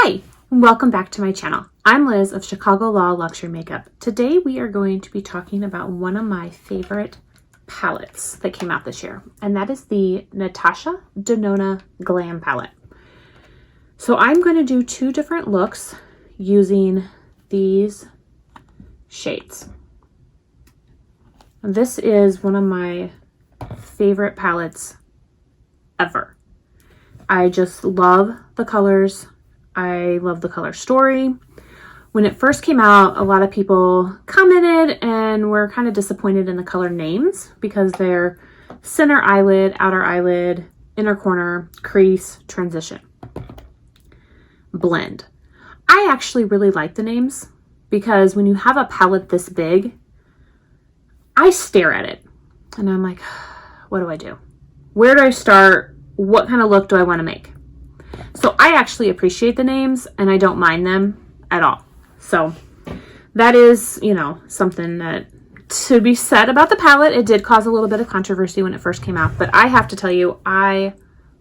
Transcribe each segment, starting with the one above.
Hi, and welcome back to my channel. I'm Liz of Chicago Law Luxury Makeup. Today we are going to be talking about one of my favorite palettes that came out this year, and that is the Natasha Denona Glam Palette. So I'm going to do two different looks using these shades. This is one of my favorite palettes ever. I just love the colors. I love the color story. When it first came out, a lot of people commented and were kind of disappointed in the color names because they're center eyelid, outer eyelid, inner corner, crease, transition, blend. I actually really like the names because when you have a palette this big, I stare at it and I'm like, what do I do? Where do I start? What kind of look do I want to make? So I actually appreciate the names and I don't mind them at all. So that is, something that to be said about the palette. It did cause a little bit of controversy when it first came out, but I have to tell you, I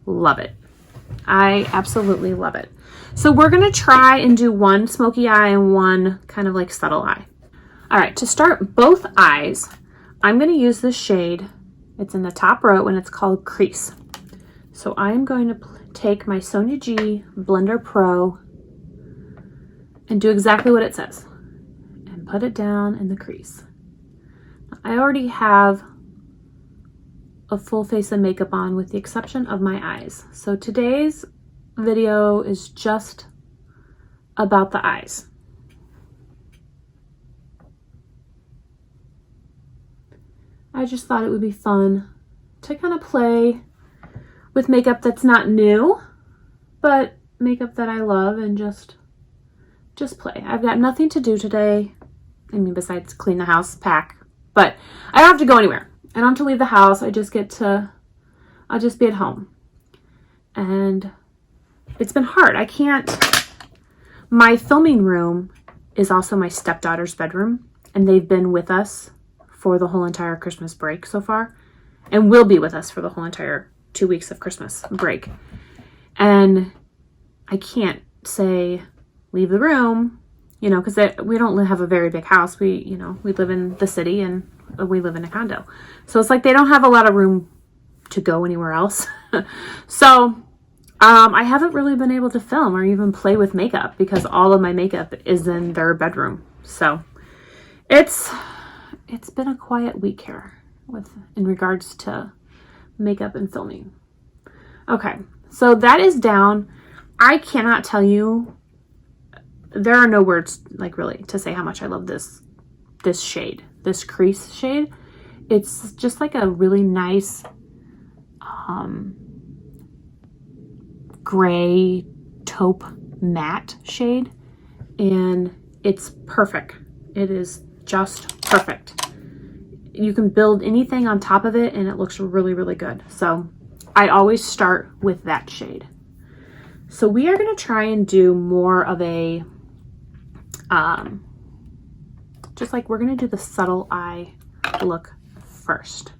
love it. I absolutely love it. So we're going to try and do one smoky eye and one kind of like subtle eye. All right, to start both eyes, I'm going to use this shade. It's in the top row and it's called Crease. So I'm going to take my Sonia G Blender Pro and do exactly what it says and put it down in the crease. I already have a full face of makeup on with the exception of my eyes. So today's video is just about the eyes. I just thought it would be fun to kind of play with makeup that's not new, but makeup that I love and just play. I've got nothing to do today. I mean, besides clean the house, pack, but I don't have to go anywhere. I don't have to leave the house. I'll just be at home. And it's been hard. My filming room is also my stepdaughter's bedroom, and they've been with us for the whole entire Christmas break so far, and will be with us for the whole entire 2 weeks of Christmas break. And I can't say leave the room, because we don't have a very big house. We live in the city and we live in a condo. So it's like they don't have a lot of room to go anywhere else. So I haven't really been able to film or even play with makeup because all of my makeup is in their bedroom. So it's been a quiet week here in regards to makeup and filming. Okay, so that is down. I cannot tell you, there are no words like really to say how much I love this shade, this crease shade. It's just like a really nice gray taupe matte shade, and it's perfect. It is just perfect. You can build anything on top of it and it looks really, really good. So I always start with that shade. So we are going to try and do more of a, just like we're going to do the subtle eye look first.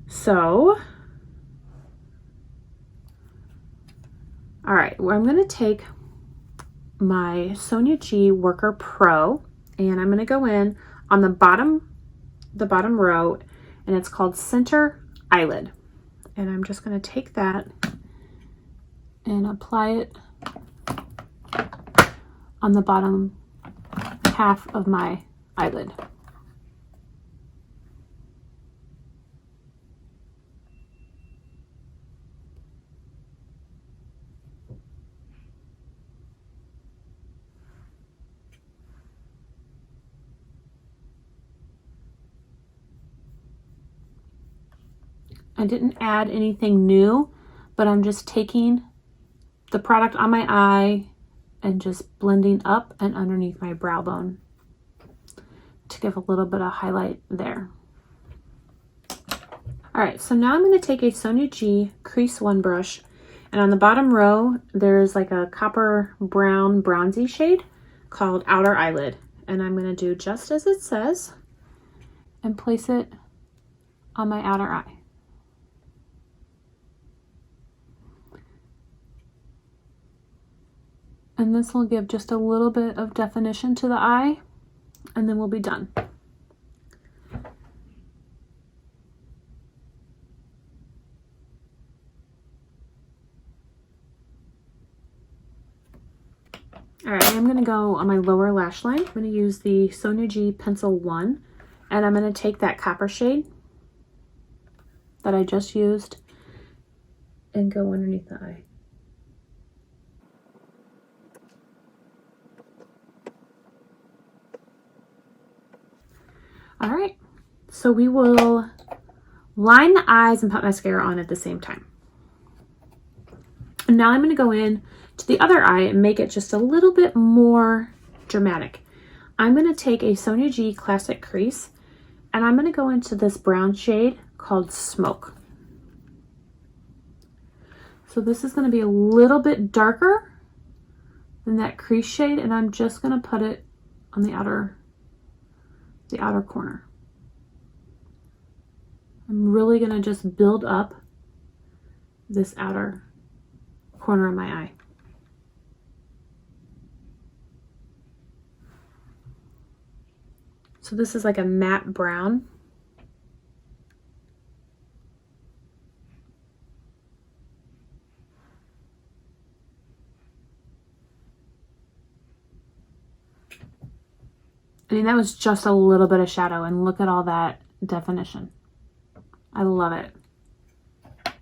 So, all right, well, I'm going to take my Sonia G Worker Pro and I'm going to go in on the bottom row, and it's called Center Eyelid. And I'm just going to take that and apply it on the bottom half of my eyelid. I didn't add anything new, but I'm just taking the product on my eye and just blending up and underneath my brow bone to give a little bit of highlight there. All right, so now I'm going to take a Sonia G Crease 1 brush, and on the bottom row, there's like a copper brown bronzy shade called Outer Eyelid, and I'm going to do just as it says and place it on my outer eye. And this will give just a little bit of definition to the eye, and then we'll be done. All right, I'm gonna go on my lower lash line. I'm gonna use the Sonia G Pencil 1, and I'm gonna take that copper shade that I just used and go underneath the eye. All right, so we will line the eyes and put mascara on at the same time. And now I'm gonna go in to the other eye and make it just a little bit more dramatic. I'm gonna take a Sonia G Classic Crease, and I'm gonna go into this brown shade called Smoke. So this is gonna be a little bit darker than that crease shade, and I'm just gonna put it on the outer corner. I'm really gonna just build up this outer corner of my eye. So this is like a matte brown. I mean, that was just a little bit of shadow, and look at all that definition. I love it. All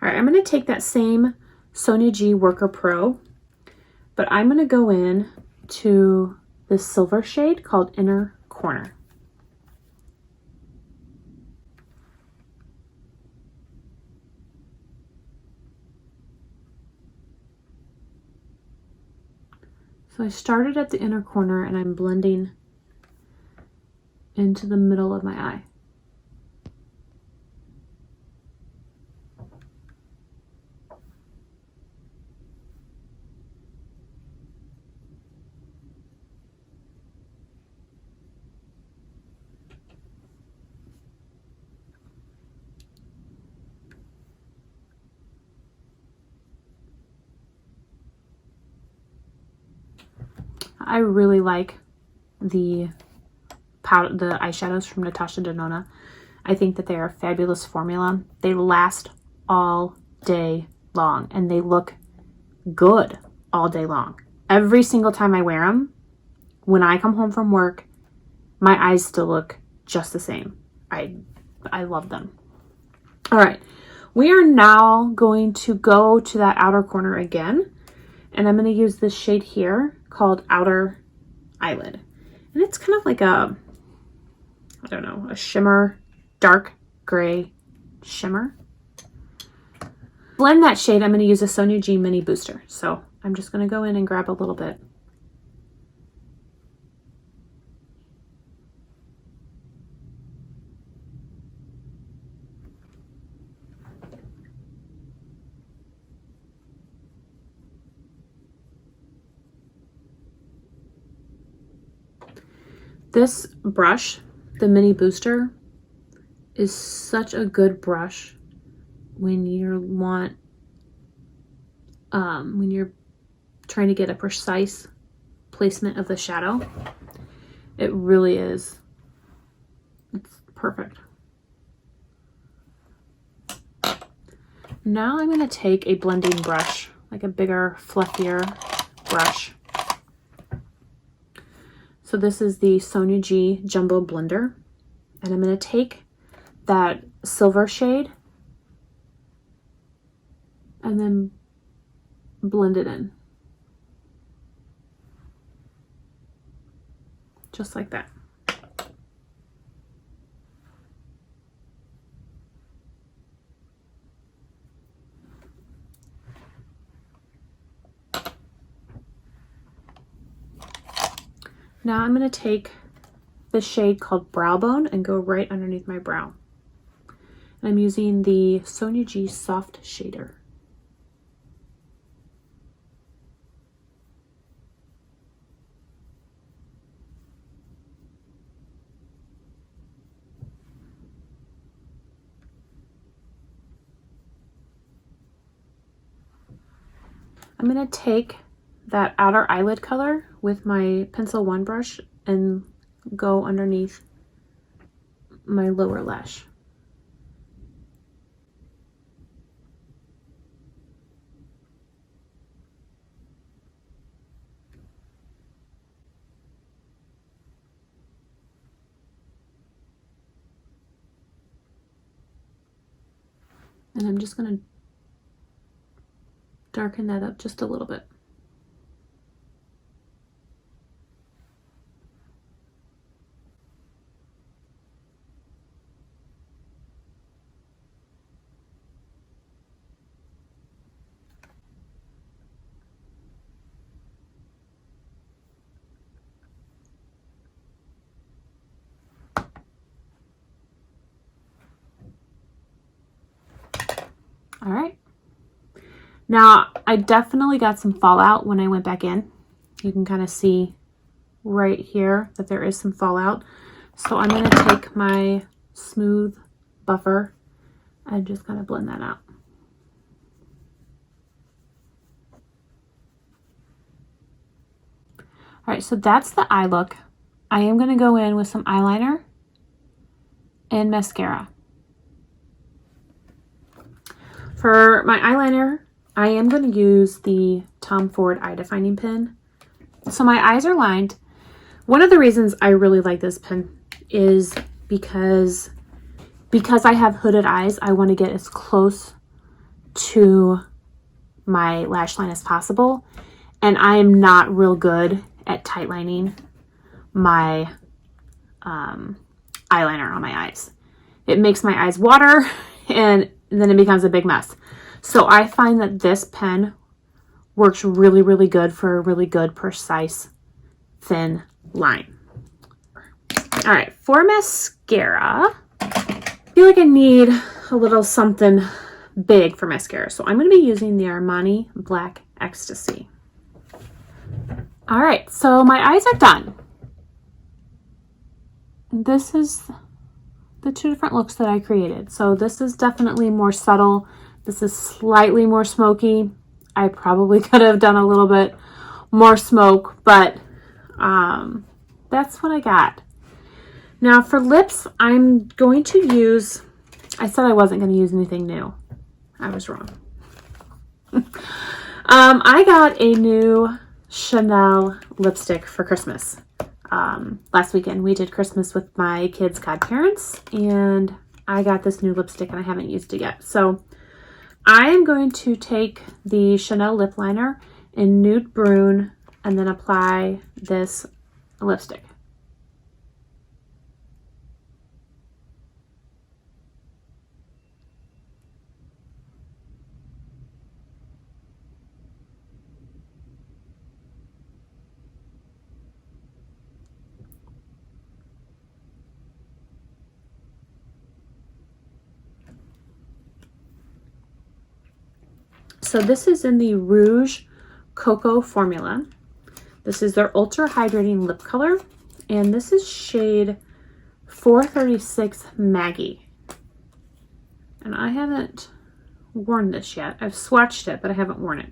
right, I'm going to take that same Sonia G Worker Pro, but I'm going to go in to this silver shade called Inner Corner. So I started at the inner corner and I'm blending into the middle of my eye. I really like the eyeshadows from Natasha Denona. I think that they are a fabulous formula. They last all day long and they look good all day long. Every single time I wear them, when I come home from work, my eyes still look just the same. I love them. All right, we are now going to go to that outer corner again, and I'm going to use this shade here called Outer Eyelid. And it's kind of like a, I don't know, a shimmer, dark gray shimmer. Blend that shade. I'm going to use a Sonia G Mini Booster. So I'm just going to go in and grab a little bit. This brush, the Mini Booster, is such a good brush when you're trying to get a precise placement of the shadow. It really is. It's perfect. Now I'm going to take a blending brush, like a bigger, fluffier brush. So this is the Sonia G Jumbo Blender, and I'm going to take that silver shade and then blend it in. Just like that. Now I'm going to take the shade called Brow Bone and go right underneath my brow. And I'm using the Sonia G Soft Shader. I'm going to take that outer eyelid color with my pencil 1 brush and go underneath my lower lash. And I'm just going to darken that up just a little bit. All right. Now, I definitely got some fallout when I went back in. You can kind of see right here that there is some fallout. So I'm going to take my smooth buffer and just kind of blend that out. All right, so that's the eye look. I am going to go in with some eyeliner and mascara. For my eyeliner, I am going to use the Tom Ford Eye Defining Pen. So my eyes are lined. One of the reasons I really like this pen is because I have hooded eyes, I want to get as close to my lash line as possible. And I am not real good at tight lining my eyeliner on my eyes. It makes my eyes water and then it becomes a big mess. So I find that this pen works really, really good for a really good, precise, thin line. All right, for mascara, I feel like I need a little something big for mascara. So I'm going to be using the Armani Black Ecstasy. All right, so my eyes are done. This is the 2 different looks that I created. So this is definitely more subtle. This is slightly more smoky. I probably could have done a little bit more smoke, but that's what I got. Now for lips, I'm going to use, I said I wasn't going to use anything new. I was wrong. I got a new Chanel lipstick for Christmas. Last weekend we did Christmas with my kids' godparents, and I got this new lipstick and I haven't used it yet. So I am going to take the Chanel lip liner in Nude Brun and then apply this lipstick. So this is in the Rouge Cocoa formula. This is their Ultra Hydrating Lip Color, and this is shade 436 Maggy. And I haven't worn this yet. I've swatched it, but I haven't worn it.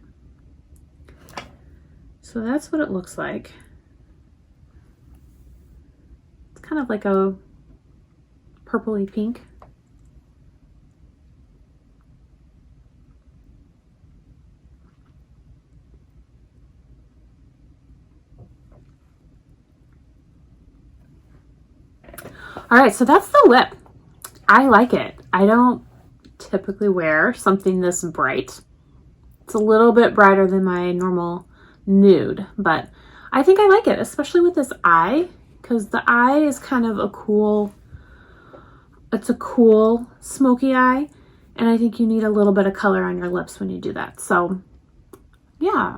So that's what it looks like. It's kind of like a purpley pink. All right, so that's the lip. I like it. I don't typically wear something this bright. It's a little bit brighter than my normal nude, but I think I like it, especially with this eye, because the eye is kind of a cool, it's a cool smoky eye, and I think you need a little bit of color on your lips when you do that. So yeah,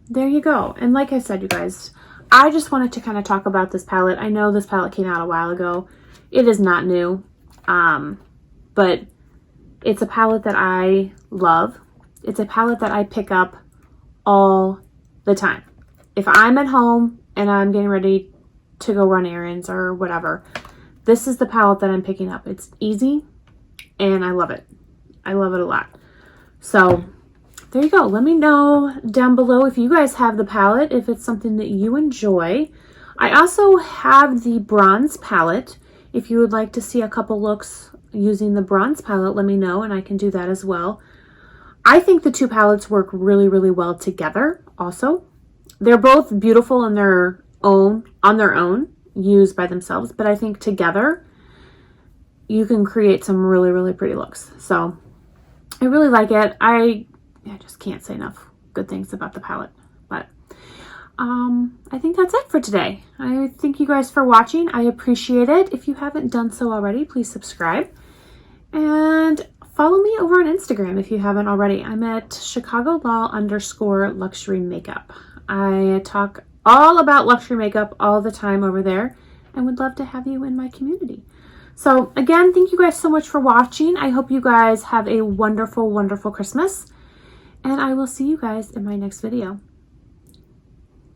there you go. And like I said, you guys, I just wanted to kind of talk about this palette. I know this palette came out a while ago. It is not new, but it's a palette that I love. It's a palette that I pick up all the time. If I'm at home and I'm getting ready to go run errands or whatever, this is the palette that I'm picking up. It's easy and I love it. I love it a lot. So there you go. Let me know down below if you guys have the palette, if it's something that you enjoy. I also have the bronze palette. If you would like to see a couple looks using the bronze palette, let me know and I can do that as well. I think the two palettes work really, really well together also. They're both beautiful on their own, used by themselves, but I think together you can create some really, really pretty looks. So I really like it. I just can't say enough good things about the palette, but I think that's it for today. I thank you guys for watching. I appreciate it. If you haven't done so already, please subscribe and follow me over on Instagram if you haven't already. I'm at ChicagoLaw_luxury makeup. I talk all about luxury makeup all the time over there and would love to have you in my community. So again, thank you guys so much for watching. I hope you guys have a wonderful, wonderful Christmas, and I will see you guys in my next video.